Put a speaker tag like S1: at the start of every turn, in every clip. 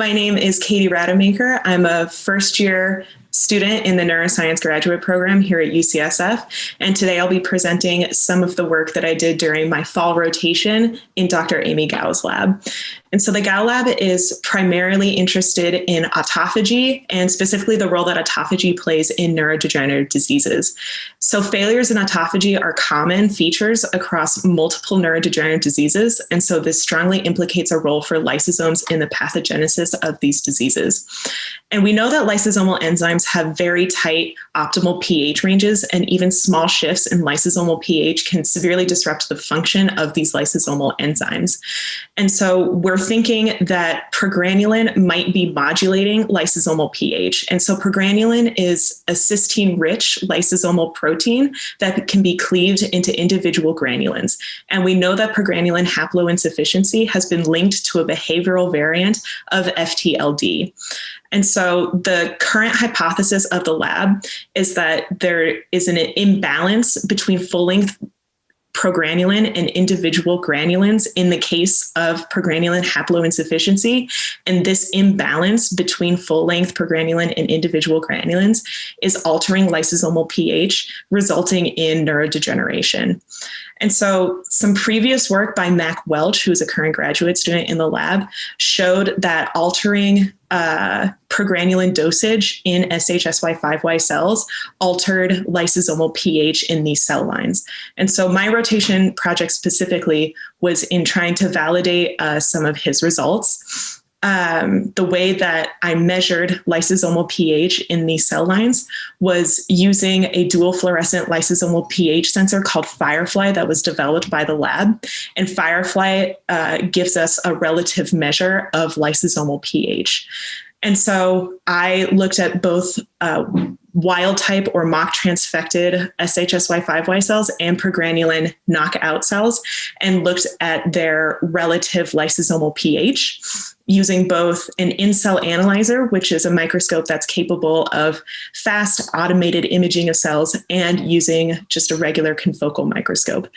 S1: My name is Katerina Rademacher. I'm a first-year student in the neuroscience graduate program here at UCSF, and today I'll be presenting some of the work that I did during my fall rotation in Dr. Amy Gao's lab. And so the Gao lab is primarily interested in autophagy and specifically the role that autophagy plays in neurodegenerative diseases. So failures in autophagy are common features across multiple neurodegenerative diseases, and so this strongly implicates a role for lysosomes in the pathogenesis of these diseases. And we know that lysosomal enzymes have very tight optimal pH ranges, and even small shifts in lysosomal pH can severely disrupt the function of these lysosomal enzymes. And so we're thinking that progranulin might be modulating lysosomal pH. And so progranulin is a cysteine-rich lysosomal protein that can be cleaved into individual granulins. And we know that progranulin haploinsufficiency has been linked to a behavioral variant of FTLD. And so the current hypothesis of the lab is that there is an imbalance between full-length progranulin and individual granulins in the case of progranulin haploinsufficiency. And this imbalance between full-length progranulin and individual granulins is altering lysosomal pH, resulting in neurodegeneration. And so some previous work by Mac Welch, who is a current graduate student in the lab, showed that altering progranulin dosage in SHSY5Y cells altered lysosomal pH in these cell lines. And so my rotation project specifically was in trying to validate some of his results. The way that I measured lysosomal pH in these cell lines was using a dual fluorescent lysosomal pH sensor called FIRE-pHLy that was developed by the lab. And FIRE-pHLy gives us a relative measure of lysosomal pH. And so I looked at both wild type or mock transfected SHSY5Y cells and progranulin knockout cells and looked at their relative lysosomal pH using both an in-cell analyzer, which is a microscope that's capable of fast automated imaging of cells, and using just a regular confocal microscope.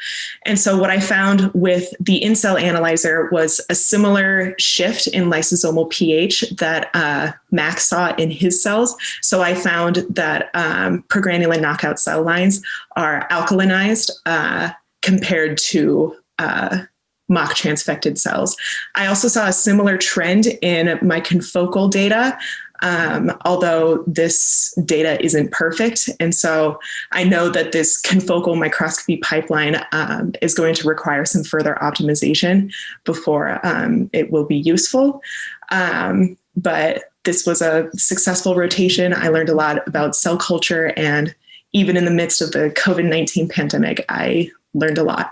S1: And so what I found with the in-cell analyzer was a similar shift in lysosomal pH that Mac saw in his cells. So I found that progranulin knockout cell lines are alkalinized compared to mock transfected cells. I also saw a similar trend in my confocal data, although this data isn't perfect. And so I know that this confocal microscopy pipeline is going to require some further optimization before it will be useful. But this was a successful rotation. I learned a lot about cell culture, and even in the midst of the COVID-19 pandemic, I learned a lot.